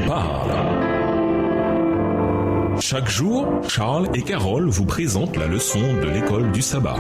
parle. Chaque jour, Charles et Carole vous présentent la leçon de l'école du sabbat.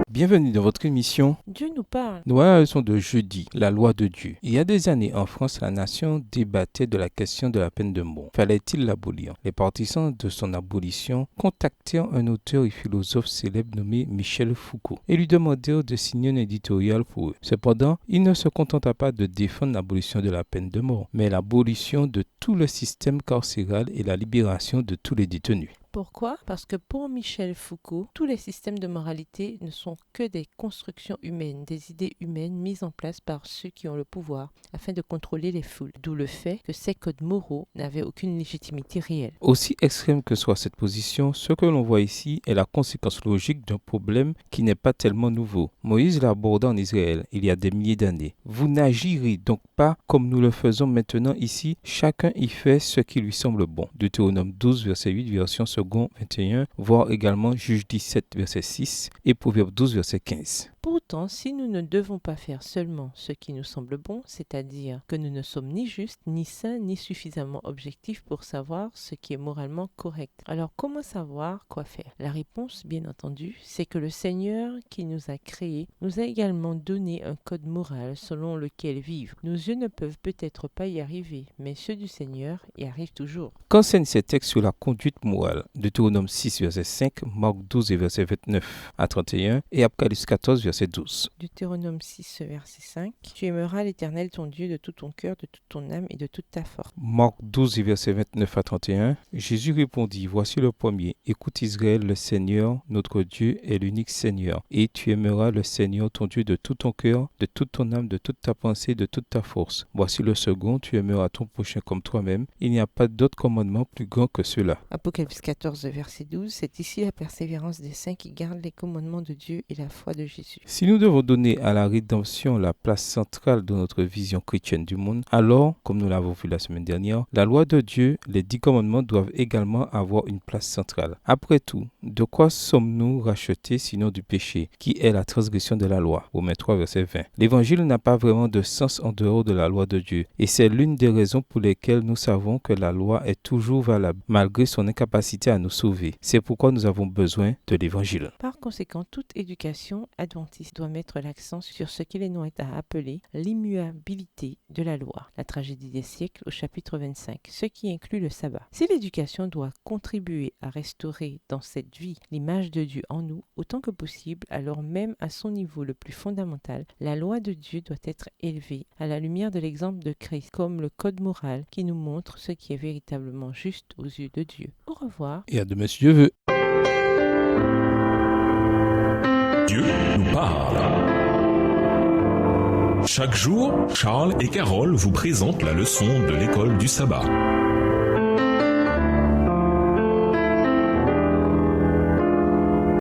Bienvenue dans votre émission. Dieu nous parle. Nous voyons la leçon de jeudi, la loi de Dieu. Il y a des années en France, la nation débattait de la question de la peine de mort. Fallait-il l'abolir? Les partisans de son abolition contactèrent un auteur et philosophe célèbre nommé Michel Foucault et lui demandèrent de signer un éditorial pour eux. Cependant, il ne se contenta pas de défendre l'abolition de la peine de mort, mais l'abolition de tout le système carcéral et la libération de tous les détenus. Pourquoi? Parce que pour Michel Foucault, tous les systèmes de moralité ne sont que des constructions humaines, des idées humaines mises en place par ceux qui ont le pouvoir afin de contrôler les foules. D'où le fait que ces codes moraux n'avaient aucune légitimité réelle. Aussi extrême que soit cette position, ce que l'on voit ici est la conséquence logique d'un problème qui n'est pas tellement nouveau. Moïse l'a abordé en Israël il y a des milliers d'années. Vous n'agirez donc pas comme nous le faisons maintenant ici, chacun y fait ce qui lui semble bon. Deutéronome 12, verset 8, version seconde 21, voire également Juge 17, verset 6 et Proverbe 12, verset 15. Pourtant, si nous ne devons pas faire seulement ce qui nous semble bon, c'est-à-dire que nous ne sommes ni justes, ni saints, ni suffisamment objectifs pour savoir ce qui est moralement correct. Alors comment savoir quoi faire? La réponse, bien entendu, c'est que le Seigneur qui nous a créés nous a également donné un code moral selon lequel vivre. Nos yeux ne peuvent peut-être pas y arriver, mais ceux du Seigneur y arrivent toujours. Qu'enseignent ces textes sur la conduite morale? Deutéronome 6, verset 5, Marc 12, verset 29 à 31 et Apocalypse 14, verset 12. Deutéronome 6, verset 5. Tu aimeras l'Éternel ton Dieu de tout ton cœur, de toute ton âme et de toute ta force. Marc 12, verset 29 à 31. Jésus répondit, voici le premier. Écoute Israël, le Seigneur, notre Dieu, est l'unique Seigneur. Et tu aimeras le Seigneur ton Dieu de tout ton cœur, de toute ton âme, de toute ta pensée, de toute ta force. Voici le second, tu aimeras ton prochain comme toi-même. Il n'y a pas d'autre commandement plus grand que cela. Apocalypse 14, verset 12. C'est ici la persévérance des saints qui gardent les commandements de Dieu et la foi de Jésus. Si nous devons donner à la rédemption la place centrale de notre vision chrétienne du monde, alors, comme nous l'avons vu la semaine dernière, la loi de Dieu, les 10 commandements doivent également avoir une place centrale. Après tout, de quoi sommes-nous rachetés sinon du péché, qui est la transgression de la loi? Romains 3, verset 20. L'évangile n'a pas vraiment de sens en dehors de la loi de Dieu, et c'est l'une des raisons pour lesquelles nous savons que la loi est toujours valable, malgré son incapacité à nous sauver. C'est pourquoi nous avons besoin de l'évangile. Par conséquent, toute éducation adventiste doit mettre l'accent sur ce qu'il est à appeler l'immuabilité de la loi, la tragédie des siècles au chapitre 25, ce qui inclut le sabbat. Si l'éducation doit contribuer à restaurer dans cette vie l'image de Dieu en nous autant que possible, alors même à son niveau le plus fondamental, la loi de Dieu doit être élevée à la lumière de l'exemple de Christ comme le code moral qui nous montre ce qui est véritablement juste aux yeux de Dieu. Au revoir. Et à demain si Dieu veut. Dieu nous parle. Chaque jour, Charles et Carole vous présentent la leçon de l'école du sabbat.